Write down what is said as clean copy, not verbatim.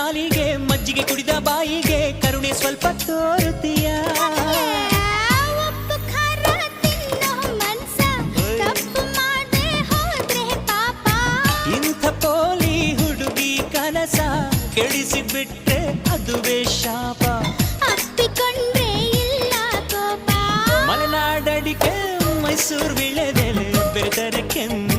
ನಾಲಿಗೆ ಮಜ್ಜಿಗೆ ಕುಡಿದ ಬಾಯಿಗೆ ಕರುಣೆ ಸ್ವಲ್ಪ ತೋರುತ್ತೀಯ ಉಪ್ಪು ಖಾರ ತಿನ್ನೋ ಮನ್ಸ ತಪ್ಪು ಮಾಡದೆ ಹೋದ್ರೆ ಪಾಪ ಇಂಥ ಪೋಲಿ ಹುಡುಗಿ ಕನಸ ಕೆಡಿಸಿಬಿಟ್ರೆ ಅದುವೇ ಶಾಪ ಅಪ್ಪಿಕೊಂಡ್ರೆ ಇಲ್ಲ ಕೋಪ ಮಲೆನಾಡಡಿಕೆ ಮೈಸೂರು ವಿಳೆದೆಲೆ ಬೆರೆತರೆ ಕೆಮ್ಮು